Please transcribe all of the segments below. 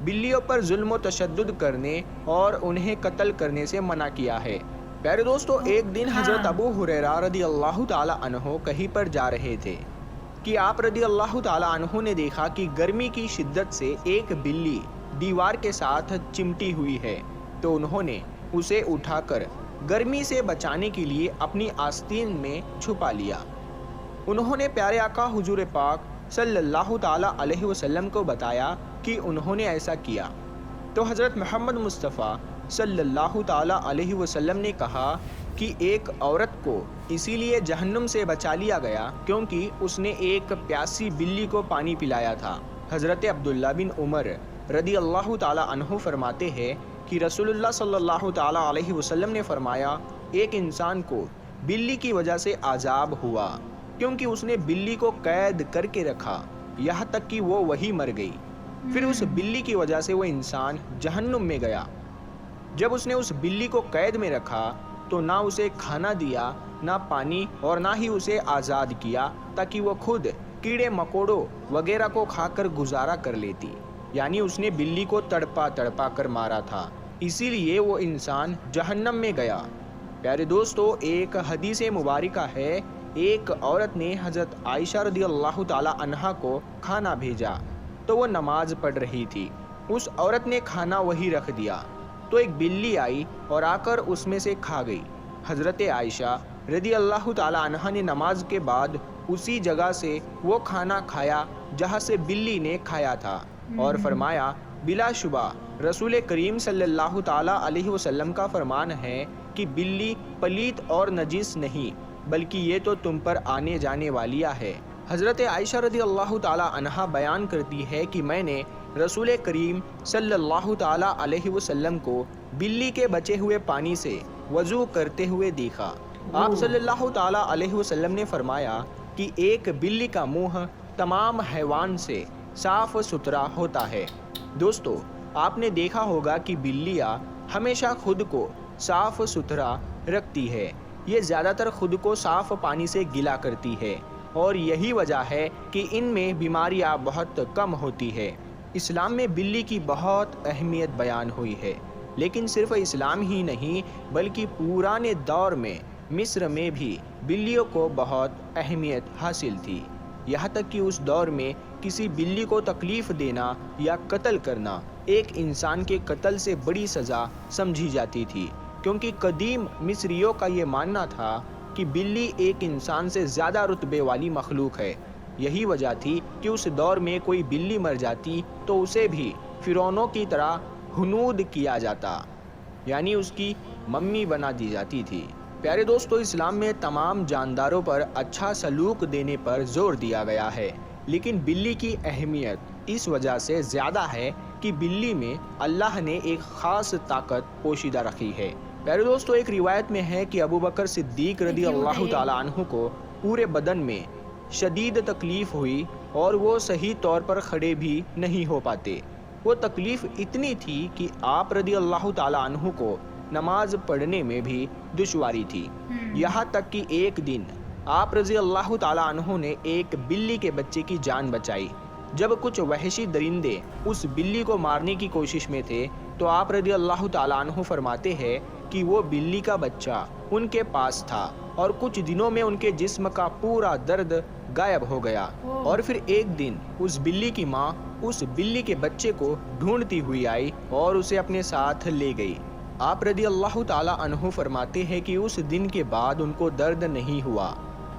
بلیوں پر ظلم و تشدد کرنے اور انہیں قتل کرنے سے منع کیا ہے۔ پیارے دوستو، ایک دن حضرت ابو ہریرہ رضی اللہ تعالی عنہ کہیں پر جا رہے تھے کہ آپ رضی اللہ تعالی عنہ نے دیکھا کہ گرمی کی شدت سے ایک بلی دیوار کے ساتھ چمٹی ہوئی ہے، تو انہوں نے اسے اٹھا کر گرمی سے بچانے کے لیے اپنی آستین میں چھپا لیا۔ انہوں نے پیارے آقا حضور پاک صلی اللہ تعالی علیہ وسلم کو بتایا کہ انہوں نے ایسا کیا، تو حضرت محمد مصطفیٰ صلی اللہ تعالی علیہ وسلم نے کہا کہ ایک عورت کو اسی لیے جہنم سے بچا لیا گیا کیونکہ اس نے ایک پیاسی بلی کو پانی پلایا تھا۔ حضرت عبداللہ بن عمر رضی اللہ تعالی عنہ فرماتے ہیں کہ رسول اللہ صلی اللہ تعالی علیہ وسلم نے فرمایا، ایک انسان کو بلی کی وجہ سے عذاب ہوا کیونکہ اس نے بلی کو قید کر کے رکھا یہاں تک کہ وہ وہی مر گئی، پھر اس بلی کی وجہ سے وہ انسان جہنم میں گیا۔ جب اس نے اس بلی کو قید میں رکھا تو نہ اسے کھانا دیا، نہ پانی، اور نہ ہی اسے آزاد کیا تاکہ وہ خود کیڑے مکوڑوں وغیرہ کو کھا کر گزارا کر لیتی، یعنی اس نے بلی کو تڑپا تڑپا کر مارا تھا، اسی لیے وہ انسان جہنم میں گیا۔ پیارے دوستو، ایک حدیث مبارکہ ہے، ایک عورت نے حضرت عائشہ رضی اللہ تعالی عنہا کو کھانا بھیجا تو وہ نماز پڑھ رہی تھی، اس عورت نے کھانا وہی رکھ دیا تو ایک بلی آئی اور آ کر اس میں سے کھا گئی۔ حضرت عائشہ رضی اللہ تعالی عنہا نے نماز کے بعد اسی جگہ سے وہ کھانا کھایا جہاں سے بلی نے کھایا تھا، اور فرمایا، بلا شبہ رسول کریم صلی اللہ تعالی علیہ وسلم کا فرمان ہے کہ بلی پلیت اور نجس نہیں بلکہ یہ تو تم پر آنے جانے والیہ ہے۔ حضرت عائشہ رضی اللہ تعالی عنہا بیان کرتی ہے کہ میں نے رسول کریم صلی اللہ تعالی علیہ وسلم کو بلی کے بچے ہوئے پانی سے وضو کرتے ہوئے دیکھا۔ آپ صلی اللہ تعالی علیہ وسلم نے فرمایا کہ ایک بلی کا منہ تمام حیوان سے صاف ستھرا ہوتا ہے۔ دوستو، آپ نے دیکھا ہوگا کہ بلیاں ہمیشہ خود کو صاف ستھرا رکھتی ہے، یہ زیادہ تر خود کو صاف پانی سے گلا کرتی ہے، اور یہی وجہ ہے کہ ان میں بیماریاں بہت کم ہوتی ہے۔ اسلام میں بلی کی بہت اہمیت بیان ہوئی ہے، لیکن صرف اسلام ہی نہیں بلکہ پرانے دور میں مصر میں بھی بلیوں کو بہت اہمیت حاصل تھی، یہاں تک کہ اس دور میں کسی بلی کو تکلیف دینا یا قتل کرنا ایک انسان کے قتل سے بڑی سزا سمجھی جاتی تھی، کیونکہ قدیم مصریوں کا یہ ماننا تھا کہ بلی ایک انسان سے زیادہ رتبے والی مخلوق ہے۔ یہی وجہ تھی کہ اس دور میں کوئی بلی مر جاتی تو اسے بھی فرعونوں کی طرح ہنود کیا جاتا، یعنی اس کی ممی بنا دی جاتی تھی۔ پیارے دوستو، اسلام میں تمام جانداروں پر اچھا سلوک دینے پر زور دیا گیا ہے، لیکن بلی کی اہمیت اس وجہ سے زیادہ ہے کہ بلی میں اللہ نے ایک خاص طاقت پوشیدہ رکھی ہے۔ پیارے دوستو، ایک روایت میں ہے کہ ابو بکر صدیق رضی اللہ تعالی عنہ کو پورے بدن میں شدید تکلیف ہوئی اور وہ صحیح طور پر کھڑے بھی نہیں ہو پاتے۔ وہ تکلیف اتنی تھی کہ آپ رضی اللہ تعالی عنہ کو نماز پڑھنے میں بھی دشواری تھی، یہاں تک کہ ایک دن آپ رضی اللہ تعالی عنہ نے ایک بلی کے بچے کی جان بچائی۔ جب کچھ وحشی درندے اس بلی کو مارنے کی کوشش میں تھے تو آپ رضی اللہ تعالی عنہ فرماتے ہیں کہ وہ بلی کا بچہ ان کے پاس تھا اور کچھ دنوں میں ان کے جسم کا پورا درد غائب ہو گیا، اور پھر ایک دن اس بلی کی ماں اس بلی کے بچے کو ڈھونڈتی ہوئی آئی اور اسے اپنے ساتھ لے گئی۔ آپ رضی اللہ تعالی عنہ فرماتے ہیں کہ اس دن کے بعد ان کو درد نہیں ہوا۔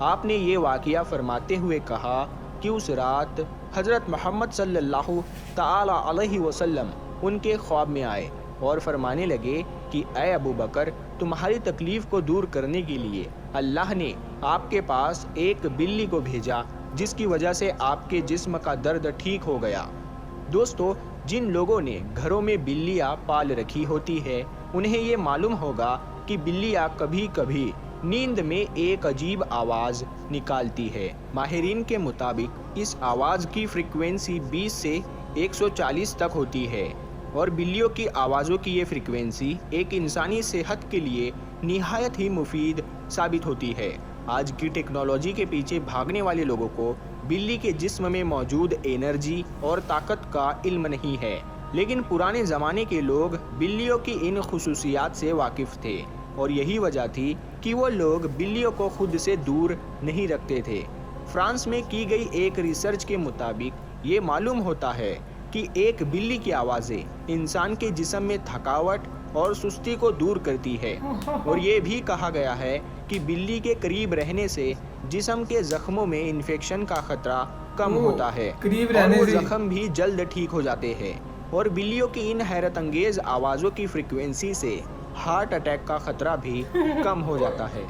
آپ نے یہ واقعہ فرماتے ہوئے کہا کہ اس رات حضرت محمد صلی اللہ تعالی علیہ وسلم ان کے خواب میں آئے اور فرمانے لگے کہ اے ابو بکر، تمہاری تکلیف کو دور کرنے کے لیے اللہ نے آپ کے پاس ایک بلی کو بھیجا جس کی وجہ سے آپ کے جسم کا درد ٹھیک ہو گیا۔ دوستو، جن لوگوں نے گھروں میں بلیاں پال رکھی ہوتی ہے انہیں یہ معلوم ہوگا کہ بلیاں کبھی کبھی نیند میں ایک عجیب آواز نکالتی ہے۔ ماہرین کے مطابق اس آواز کی فریکوینسی 20 سے 140 تک ہوتی ہے، اور بلیوں کی آوازوں کی یہ فریکوینسی ایک انسانی صحت کے لیے نہایت ہی مفید ثابت ہوتی ہے۔ آج کی ٹیکنالوجی کے پیچھے بھاگنے والے لوگوں کو بلی کے جسم میں موجود انرجی اور طاقت کا علم نہیں ہے، لیکن پرانے زمانے کے لوگ بلیوں کی ان خصوصیات سے واقف تھے اور یہی وجہ تھی کہ وہ لوگ بلیوں کو خود سے دور نہیں رکھتے تھے۔ فرانس میں کی گئی ایک ریسرچ کے مطابق یہ معلوم ہوتا ہے کہ ایک بلی کی آوازیں انسان کے جسم میں تھکاوٹ اور سستی کو دور کرتی ہے، اور یہ بھی کہا گیا ہے کہ بلی کے قریب رہنے سے جسم کے زخموں میں انفیکشن کا خطرہ کم ہوتا ہے اور وہ زخم بھی جلد ٹھیک ہو جاتے ہیں، اور بلیوں کی ان حیرت انگیز آوازوں کی فریکوینسی سے ہارٹ اٹیک کا خطرہ بھی کم ہو جاتا ہے۔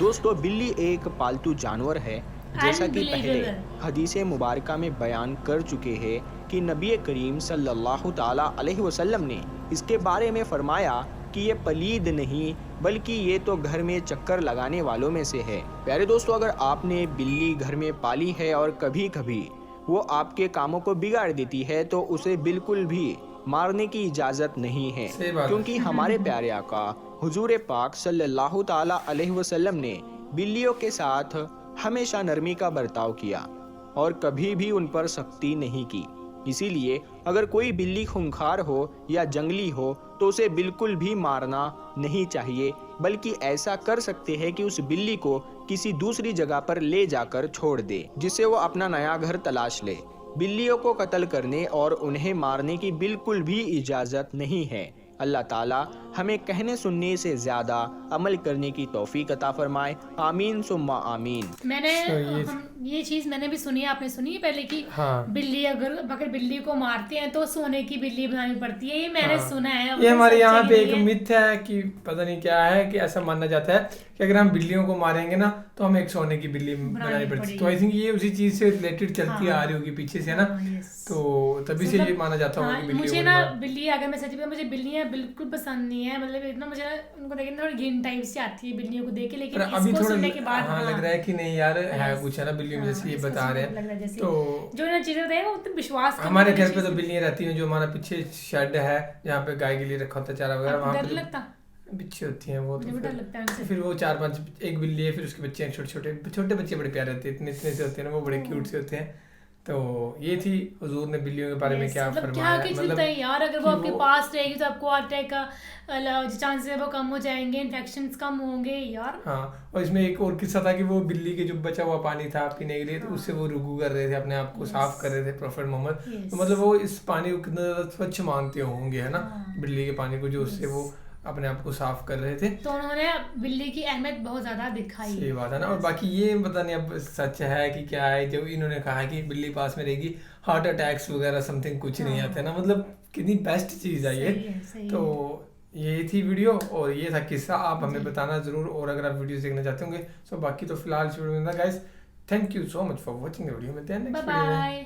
دوستو، بلی ایک پالتو جانور ہے، جیسا کہ پہلے حدیث مبارکہ میں بیان کر چکے ہیں کہ نبی کریم صلی اللہ تعالیٰ علیہ وسلم نے اس کے بارے میں فرمایا کہ یہ پلید نہیں بلکہ یہ تو گھر میں چکر لگانے والوں میں سے ہے۔ پیارے دوستو، اگر آپ نے بلی گھر میں پالی ہے اور کبھی کبھی وہ آپ کے کاموں کو بگاڑ دیتی ہے تو اسے بالکل بھی مارنے کی اجازت نہیں ہے، کیونکہ ہمارے پیارے آقا حضور پاک صلی اللہ تعالیٰ علیہ وسلم نے بلیوں کے ساتھ ہمیشہ نرمی کا برتاؤ کیا اور کبھی بھی ان پر سختی نہیں کی۔ اسی لیے اگر کوئی بلی خونخوار ہو یا جنگلی ہو تو اسے بالکل بھی مارنا نہیں چاہیے، بلکہ ایسا کر سکتے ہیں کہ اس بلی کو کسی دوسری جگہ پر لے جا کر چھوڑ دے جس سے وہ اپنا نیا گھر تلاش لے۔ بلیوں کو قتل کرنے اور انہیں مارنے کی بالکل بھی اجازت نہیں ہے۔ اللہ تعالیٰ ہمیں کہنے سننے سے زیادہ عمل کرنے کی توفیق عطا فرمائے، آمین ثم آمین۔ میں نے یہ چیز میں نے بھی سنی ہے، آپ نے سنی ہے پہلے کی بلی اگر بلی کو مارتے ہیں تو سونے کی بلی بنانی پڑتی ہے، یہ میں نے سنا ہے۔ یہ ہمارے یہاں پہ ایک مت ہے کہ پتہ نہیں کیا ہے کہ ایسا ماننا جاتا ہے کہ اگر ہم بلیوں کو ماریں گے نا تو ہمیں ایک سونے کی بلی بنانی پڑتی ہے، تو آئی تھنک یہ اسی چیز سے ریلیٹڈ چلتی آ رہی ہوگی پیچھے سے نا، تو تبھی سے یہ مانا جاتا ہوگا کہ مجھے نا بلی، اگر میں سچ بتاؤں مجھے بلیاں بالکل پسند نہیں ہے، مطلب اتنا مجھے ان کو دیکھنا تھوڑی گھن ٹائپ سے آتی ہے بلیوں کو دیکھ کے، لیکن ابھی تھوڑا لگ رہا ہے کہ نہیں یار ہے کچھ ہے نا بلیوں میں، جیسے یہ بتا رہے ہیں تو جو نا چیزیں ہوتے ہیں وہ وشواس۔ ہمارے گھر پہ تو بلیاں رہتی ہیں، جو ہمارا پیچھے شیڈ ہے جہاں پہ گائے کے لیے رکھا ہوتا ہے چارہ وغیرہ، وہاں پہ بچے ہوتی ہیں وہ، تو پھر وہ 4-5 ایک بلی ہے، پھر اس کے بچے ہیں چھوٹے بچے بڑے پیارے ہوتے ہیں، اتنے سے ہوتے ہیں نا، وہ بڑے کیوٹ سے ہوتے ہیں۔ تو یہ تھی حضور نے بلیوں کے بارے میں کیا فرمایا، مطلب یار اگر وہ آپ کے پاس رہے گی تو آپ کو ہارٹ اٹیک کا چانسز ہے وہ کم ہو جائیں گے، انفیکشنز کم ہوں گے یار۔ ہاں، اور اس میں ایک اور قصہ تھا کہ وہ بلی کے جو بچا ہوا پانی تھا پینے کے لیے، تو اس سے وہ رجوع کر رہے تھے، اپنے آپ کو صاف کر رہے تھے پروفیٹ محمد، تو مطلب وہ اس پانی کو کتنا زیادہ سوچھ مانتے ہوں گے ہے نا، بلی کے پانی کو، جو اس سے وہ اپنے آپ کو صاف کر رہے تھے، تو انہوں نے بلی کی اہمیت بہت زیادہ دکھائی۔ صحیح بات ہے نا۔ اور باقی یہ پتہ نہیں اب سچ ہے کہ کیا ہے، جو انہوں نے کہا کہ بلی پاس میں رہے گی ہارٹ اٹیکس وغیرہ سم تھنگ کچھ نہیں آتے نا، مطلب کتنی بیسٹ چیز ہے یہ۔ تو یہ تھی ویڈیو اور یہ تھا قصہ، آپ ہمیں بتانا ضرور، اور اگر آپ ویڈیوز دیکھنا چاہتے ہوں گے، سو باقی تو فی الحال اس ویڈیو میں guys thank you so much for watching the video، ملتے ہیں نیکسٹ ویڈیو میں۔